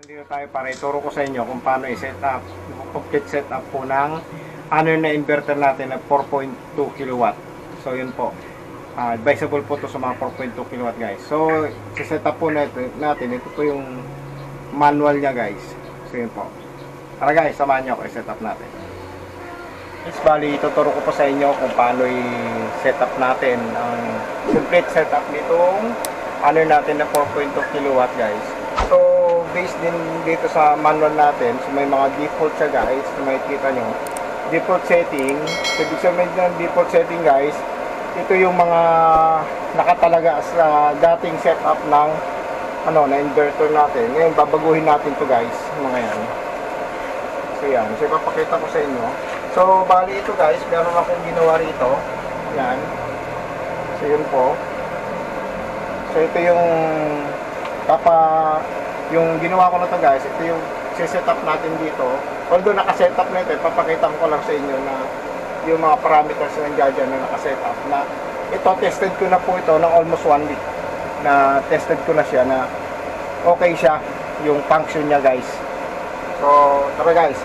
Nandito tayo para ituro ko sa inyo kung paano i-set up, complete setup po ng ano na inverter natin na 4.2 kilowatt. So yun po. Advisable po to sa mga 4.2 kilowatt guys. So i-set up po natin, ito po yung manual niya guys. So yun po. Tara guys, samahan niyo ako i-set up natin. Yes, bali ituturo ko po sa inyo kung paano i-set up natin ang complete setup nitong ano natin na 4.2 kilowatt guys. So based din dito sa manual natin, so may mga default siya guys, so makikita nyo default setting. So ibig sabihin ng default setting guys, ito yung mga nakatalaga sa dating setup ng na inverter natin. Ngayon babaguhin natin to guys, mga yan. So yan, so ipapakita ko sa inyo. So bali ito guys, meron akong ginawa rito, yan. So yun po. So ito yung ginawa ko na to guys, ito yung set up natin dito. Although naka-set up na ito, papakita ko lang sa inyo na yung mga parameters na nandiyan na naka-set up na ito, tested ko na po ito ng almost 1 week na tested ko na siya na okay siya yung function niya guys. So tara guys,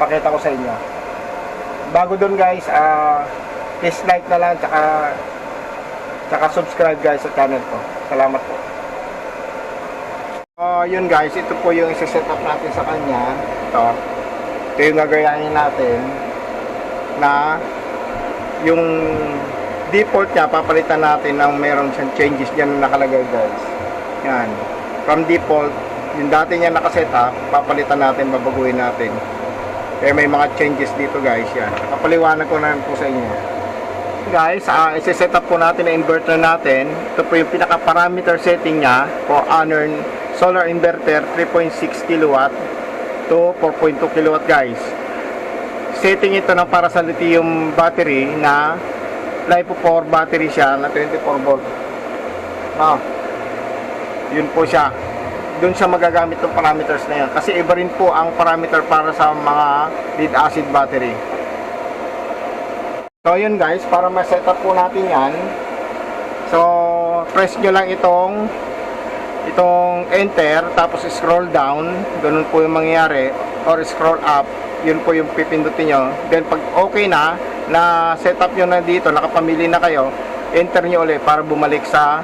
pakita ko sa inyo. Bago dun guys, please like na lang tsaka subscribe guys sa channel ko. Salamat po. Yun guys, ito po yung isa-set up natin sa kanya. Ito yung gagayahin natin na yung default niya, papalitan natin ng meron siyang changes dyan na nakalagay guys. Yan. From default, yung dati niya nakaset up, papalitan natin, babaguhin natin. Kaya may mga changes dito guys. Yan. Kapaliwanag ko na po sa inyo. Guys, isa-set up po natin na inverter natin. Ito po yung pinaka-parameter setting niya for solar inverter 3.6 kilowatt to 4.2 kilowatt guys. Setting ito ng para sa lithium battery na LiPo4 battery siya na 24 volt. Yun po siya. Doon siya magagamit ng parameters na yan. Kasi iba rin po ang parameter para sa mga lead acid battery. So yun guys, para ma-set up po natin yan. So press nyo lang itong enter, tapos scroll down, ganun po yung mangyayari, or scroll up, yun po yung pipindutin nyo. Then pag okay na setup nyo na dito, nakapamili na kayo, enter nyo ulit para bumalik sa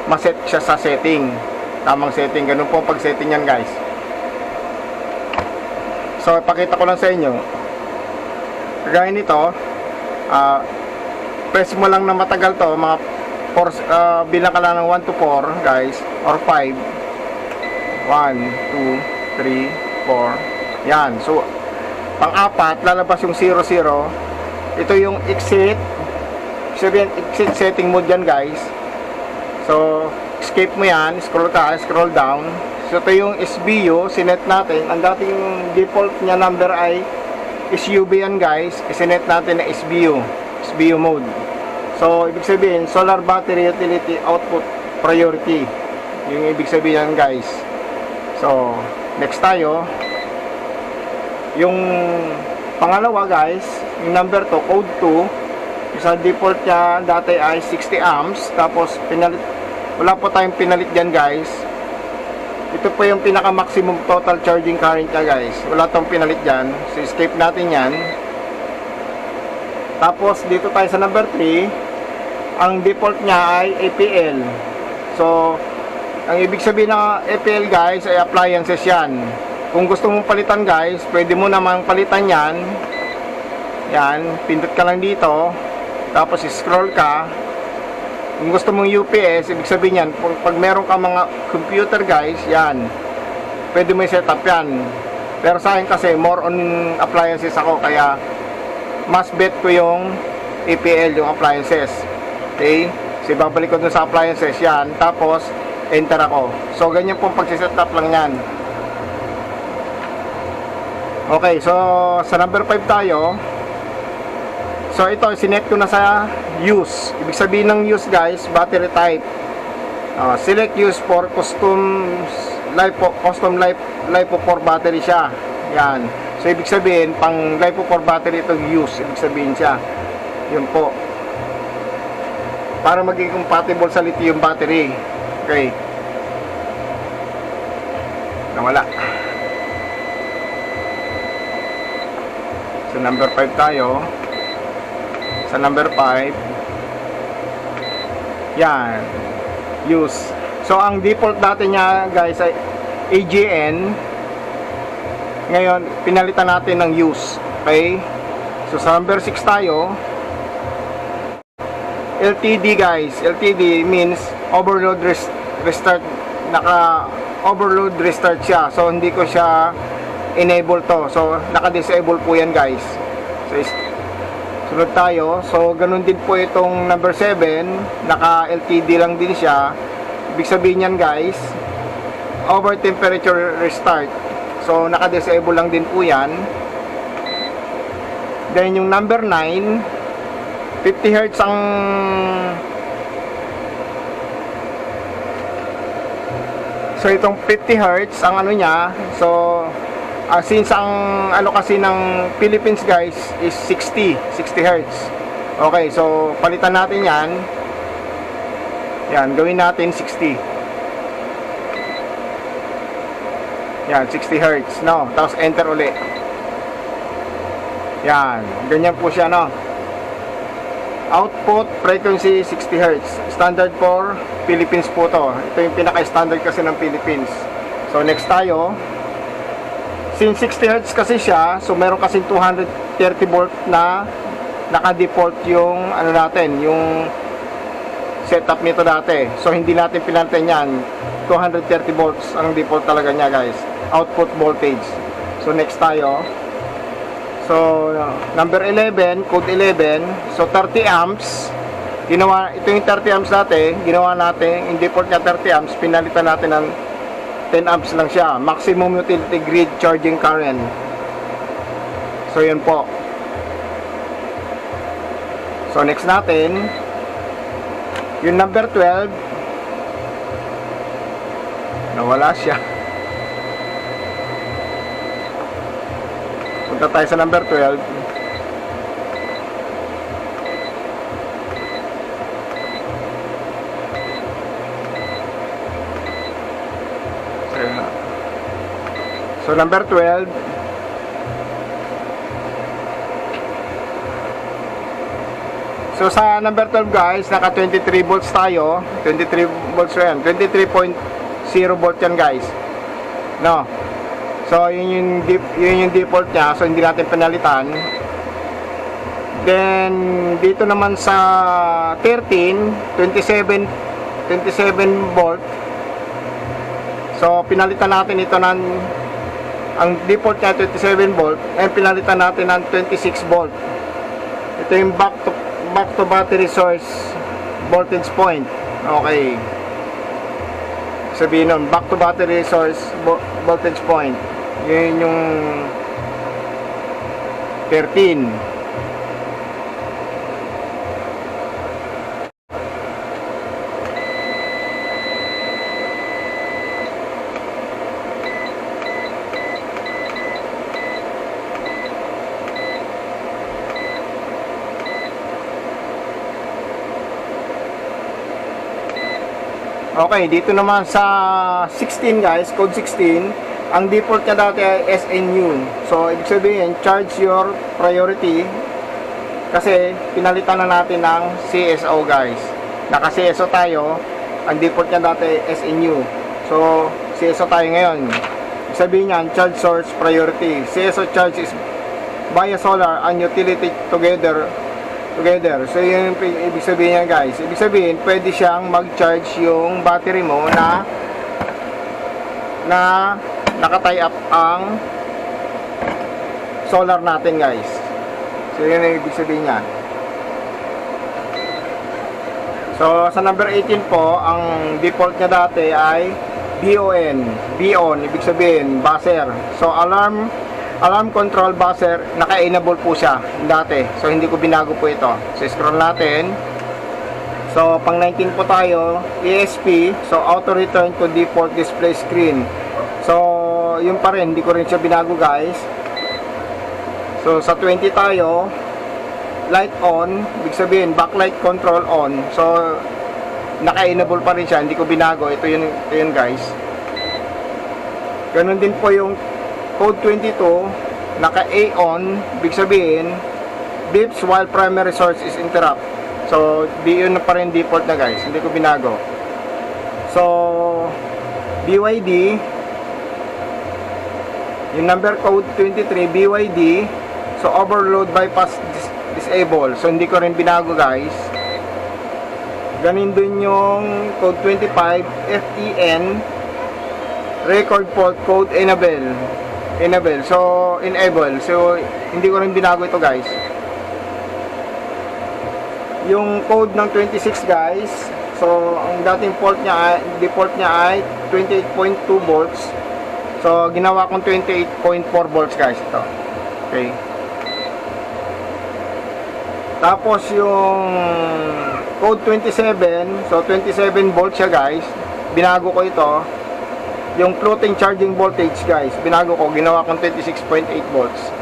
maset siya sa setting, tamang setting. Ganun po pag setting yan guys. So ipakita ko lang sa inyo, kagaya nito, press mo lang na matagal to, mga bilang ka lang ng 1 to 4 guys, or 5. 1, 2, 3, 4. Yan. So pang-apat, lalabas yung 00. Ito yung exit. Sabihin, exit setting mode yan guys. So escape mo yan, scroll down. So ito yung SBU, sinet natin. Ang dating default niya number ay SUB yan guys. Isinet natin na SBU mode. So, ibig sabihin, solar battery utility output priority. Yung ibig sabihin yan guys. So, next tayo. Yung pangalawa guys, yung number to, code 2. Sa default niya, dati ay 60 amps. Tapos, wala po tayong pinalit dyan guys. Ito po yung pinaka maximum total charging current niya guys. Wala tong pinalit dyan. So, escape natin yan. Tapos, dito tayo sa number 3. Ang default niya ay APL. So, ang ibig sabihin ng APL guys ay appliances yan. Kung gusto mong palitan guys, pwede mo namang palitan yan. Yan, pindot ka lang dito. Tapos scroll ka. Kung gusto mong UPS, ibig sabihin yan, pag meron ka mga computer guys, yan, pwede mo i-set up yan. Pero sa akin kasi, more on appliances ako, kaya mas bet ko yung APL, yung appliances. Okay? So, babalik ko dun sa appliances yan. Tapos, enter ako. So, ganyan pong pagsiset up lang yan. Okay, so, sa number 5 tayo. So, ito, sinet ko na sa use. Ibig sabihin ng use, guys, battery type. Select use for custom LiPo4 battery siya. Yan. So, ibig sabihin, pang LiPo4 battery itong use. Ibig sabihin siya. Yun po. Para maging compatible sa lithium battery. Okay. Nawala. Sa number 5 tayo. Sa number 5, yan, use. So ang default dati niya guys ay AGN. Ngayon pinalitan natin ng use. Okay, so sa number 6 tayo, LTD guys. LTD means overload restart. Naka overload restart siya, so hindi ko siya enable to, so naka disable po yan guys. So sunod tayo. So ganun din po itong number 7, naka LTD lang din siya. Ibig sabihin yan guys, over temperature restart, so naka disable lang din po yan. Then yung number 9, 50 Hz ang so itong 50 Hz ang ano niya. So since ang ano kasi ng Philippines guys is 60 Hz. Okay, so palitan natin yan. Yan, gawin natin 60. Yan, 60 Hz, no? Tapos enter uli. Yan, ganyan po siya, no? Output frequency 60 Hz. Standard for Philippines po to. Ito yung pinaka-standard kasi ng Philippines. So next tayo. Since 60 Hz kasi siya, so meron kasi 230 volt na naka-default yung ano natin, yung setup nito dati. So hindi natin pinalitan yan. 230 volts ang default talaga niya guys. Output voltage. So next tayo. So number 11, code 11. So 30 amps. Ginawa, ito yung 30 amps dati. Ginawa natin, yung default niya 30 amps. Pinalitan natin ng 10 amps lang siya. Maximum utility grid charging current. So yun po. So next natin, yung number 12, nawala siya. Punta tayo sa number 12. So number 12, so sa number 12 guys, naka 23 volts tayo. 23 volts yan. 23.0 volt yan guys. No. So yun yung default niya. So hindi natin pinalitan. Then dito naman sa 13, 27 volt. So pinalitan natin ito ng, ang default niya 27 volt, and pinalitan natin ng 26 volt. Ito yung back to battery source voltage point. Okay, sabihin nun, back to battery source voltage point. Yun yung 13. Okay, dito naman sa 16 guys, code 16, ang default niya dati ay SNU. So, ibig sabihin, charge your priority, kasi pinalitan na natin ng CSO guys. Naka-CSO tayo, ang default niya dati ay SNU. So, CSO tayo ngayon. Ibig sabihin niyan, charge source priority. CSO charge is via solar and utility together. So yun yung ibig sabihin niya guys. Ibig sabihin, pwede siyang mag-charge yung battery mo na naka-tie up ang solar natin guys. So yun yung ibig sabihin niya. So sa number 18 po, ang default niya dati ay BON, ibig sabihin buzzer. So alarm control buzzer, naka-enable po siya dati. So hindi ko binago po ito. So scroll natin. So pang 19 po tayo, ESP, so auto return to default display screen. So yun pa rin, hindi ko rin siya binago guys. So sa 20 tayo, light on, ibig sabihin backlight control on. So naka-enable pa rin siya, hindi ko binago. Ito yun guys. Ganun din po yung code 22, naka-A on, big sabihin, beeps while primary source is interrupt. So, yun na pa rin default na guys, hindi ko binago. So, BYD, yung number code 23, BYD, so overload bypass disable. So, hindi ko rin binago guys. Ganin dun yung code 25, FEN, record fault code enable. So, enable. So, hindi ko rin binago ito guys. Yung code ng 26 guys, so ang dating default niya ay 28.2 volts. So ginawa kong 28.4 volts guys ito. Okay. Tapos yung code 27, so 27 volts siya guys. Binago ko ito. Yung floating charging voltage guys, binago ko, ginawa kong 26.8 volts.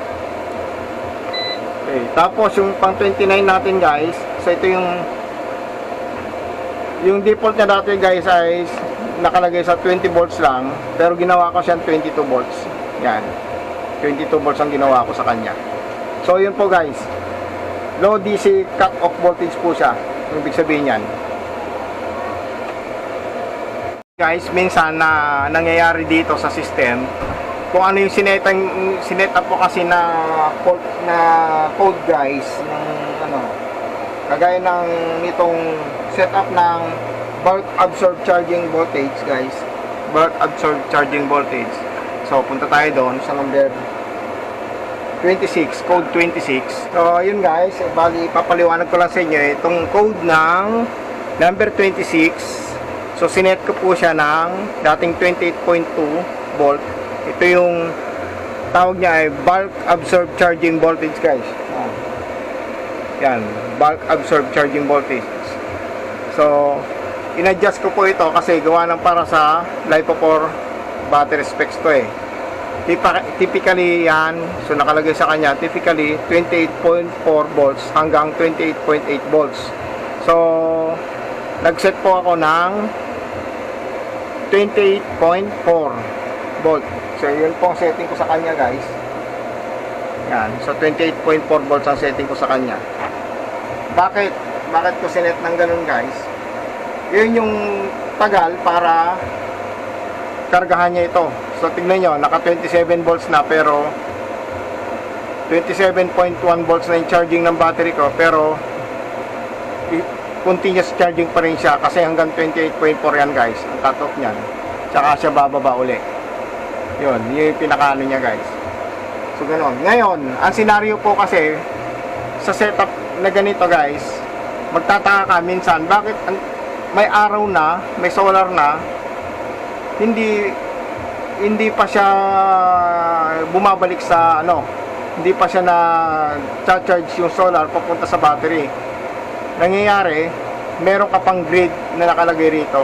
Okay. Tapos yung pang 29 natin guys, so ito yung default niya dati guys ay nakalagay sa 20 volts lang, pero ginawa ko siyang 22 volts. Yan. 22 volts ang ginawa ko sa kanya. So yun po guys. Low DC cut off voltage po siya. Yung ibig sabihin yan. Guys, minsan na nangyayari dito sa system, kung ano yung sinet up po kasi na code guys ng ano, kagaya ng itong setup ng bulk absorb charging voltage guys, bulk absorb charging voltage. So punta tayo doon sa number 26, code 26. So yun guys, bali papaliwanag ko lang sa inyo itong code ng number 26. So sinet ko po siya ng dating 28.2 volt. Ito yung tawag niya ay bulk absorb charging voltage guys. Yan, bulk absorb charging voltage. So in-adjust ko po ito kasi gawa ng para sa LiPo4 battery specs to eh. Typically yan, so nakalagay sa kanya typically 28.4 volts hanggang 28.8 volts. So nag-set po ako ng 28.4 volt. So yun po ang setting ko sa kanya guys. Yan, so 28.4 volts ang setting ko sa kanya. Bakit ko sinet ng ganun guys? Yun yung tagal para kargahan niya ito. So tignan nyo, naka 27 volts na pero 27.1 volts na yung charging ng battery ko, pero continuous charging pa rin siya kasi hanggang 28.4 yan guys ang cut-off niyan. Tsaka siya bababa uli. Yun yung pinakaano niya guys. So ganoon. Ngayon, ang scenario po kasi sa setup na ganito guys, magtataka ka minsan bakit may araw na, may solar na, hindi pa siya bumabalik sa ano, hindi pa siya na charge yung solar papunta sa battery. Nangyayari, meron ka pang grid na nakalagay rito.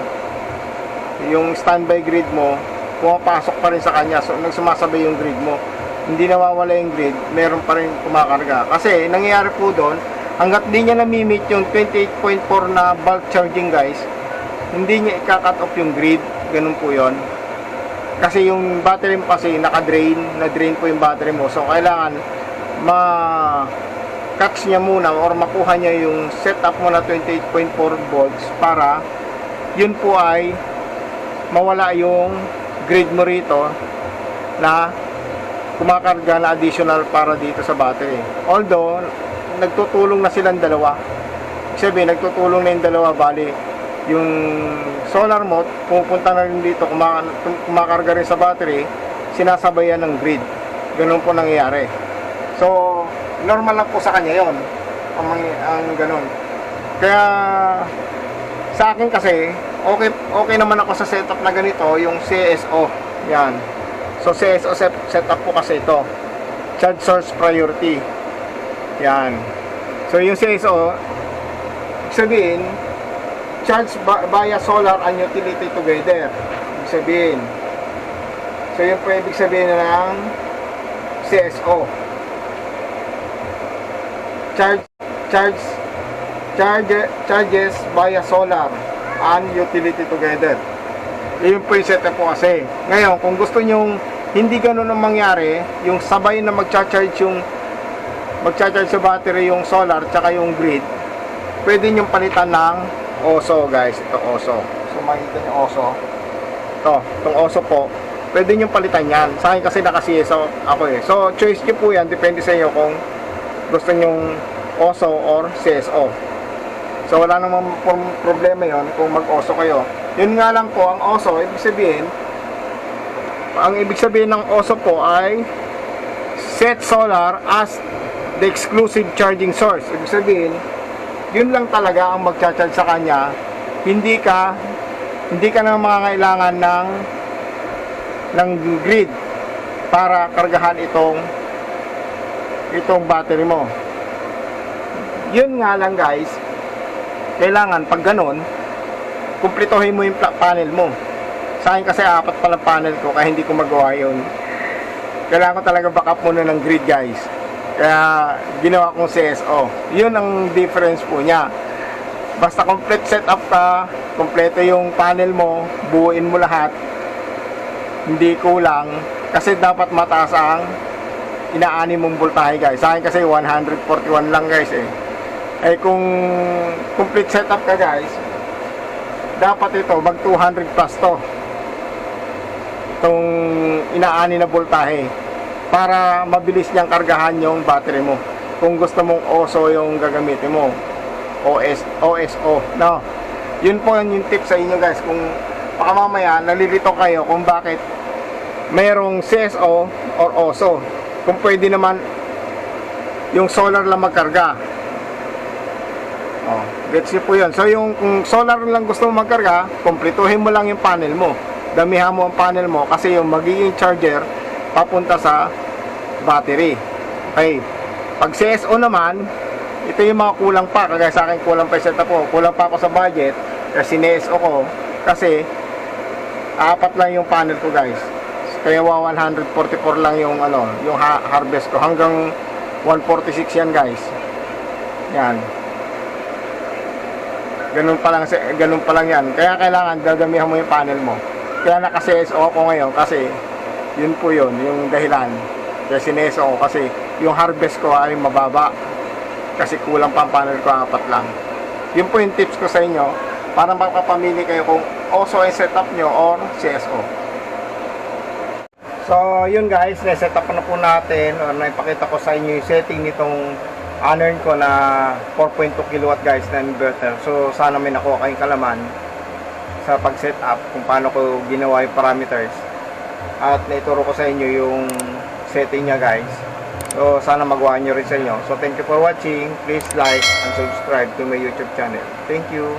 Yung standby grid mo, pumapasok pa rin sa kanya. So, nagsumasabay yung grid mo. Hindi nawawala yung grid, meron pa rin kumakarga. Kasi, nangyayari po doon, hanggat di niya namimit yung 28.4 na bulk charging guys, hindi niya ika-cut off yung grid. Ganun po yon. Kasi yung battery mo kasi naka-drain, na-drain po yung battery mo. So, kailangan catch niya muna or makuha niya yung setup mo na 28.4 volts para yun po ay mawala yung grid mo rito na kumakarga na additional para dito sa battery. Although nagtutulong na silang dalawa. Sabi, nagtutulong na yung dalawa, bali yung solar mo pupunta na rin dito, kumakarga rin sa battery, sinasabayan ng grid. Ganun po nangyayari. So normal lang po sa kanya yon ang ganun. Kaya sa akin kasi okay naman ako sa setup na ganito, yung CSO yan. So CSO setup po kasi ito, charge source priority yan. So yung CSO sabihin charge via solar and utility together, ibig sabihin. So yun po ibig sabihin ng CSO, charges via solar and utility together. Yun po yung setup po kasi. Ngayon, kung gusto nyong hindi ganun ang mangyari, yung sabay na magcha-charge sa battery yung solar tsaka yung grid, pwede nyong palitan ng OSO guys. Ito OSO. So makikita nyo OSO. Itong OSO po, pwede nyong palitan yan. Sa akin kasi naka-CSO ako eh. So choice nyo po yan, depende sa inyo kung gusto nyong OSO or CSO. So wala namang problema yon kung mag-OSO kayo. Yun nga lang po, ang OSO, ibig sabihin ng OSO po ay set solar as the exclusive charging source. Ibig sabihin, yun lang talaga ang magcha-charge sa kanya. Hindi ka na mangangailangan ng grid para kargahan itong battery mo. Yun nga lang guys, kailangan pag ganun, kumplituhin mo yung panel mo. Sa akin kasi 4 pa lang panel ko, kaya hindi ko magawa yun. Kailangan ko talaga backup muna ng grid guys. Kaya ginawa kong CSO. Yun ang difference po niya. Basta complete setup ka, kompleto yung panel mo, buuin mo lahat, hindi kulang. Kasi dapat mataas ang inaani mong voltahe guys. Sa akin kasi 141 lang guys eh. Eh kung complete setup ka guys, dapat ito mag 200 plus to, itong inaani na voltahe, para mabilis niyang kargahan yung battery mo. Kung gusto mong OSO yung gagamitin mo, OSO, no? Yun po yung tip sa inyo guys. Kung baka mamaya nalilito kayo kung bakit mayroong CSO or OSO, kung pwede naman yung solar lang magkarga. Gets nyo po yun. So yung kung solar lang gusto mo magkarga, kumpletuhin mo lang yung panel mo, damihan mo ang panel mo, kasi yung magiging charger papunta sa battery. Okay, pag CSO naman, ito yung mga kulang pa. Kagaya sa akin, kulang pa yung setup ko, kulang pa ako sa budget, kasi CSO ko, kasi 4 lang yung panel ko guys. Kaya 144 lang yung yung harvest ko, hanggang 146 yan guys. Yan, ganun pa lang yan. Kaya kailangan dadamihan mo yung panel mo. Kaya naka-CSO ako ngayon, kasi yun po yun, yung dahilan. Kaya sineso ako kasi yung harvest ko ay mababa, kasi kulang pa ang panel ko, 4 lang. Yun po yung tips ko sa inyo, para makapamili kayo kung OSO ay setup nyo or CSO. So yun guys, na-setup na po natin, or naipakita ko sa inyo yung setting nitong Anern ko na 4.2 kilowatt guys na inverter. So sana may nakuha kayong kalaman sa pag-setup kung paano ko ginawa yung parameters, at naituro ko sa inyo yung setting niya guys. So sana magawa nyo rin sa inyo. So thank you for watching. Please like and subscribe to my YouTube channel. Thank you.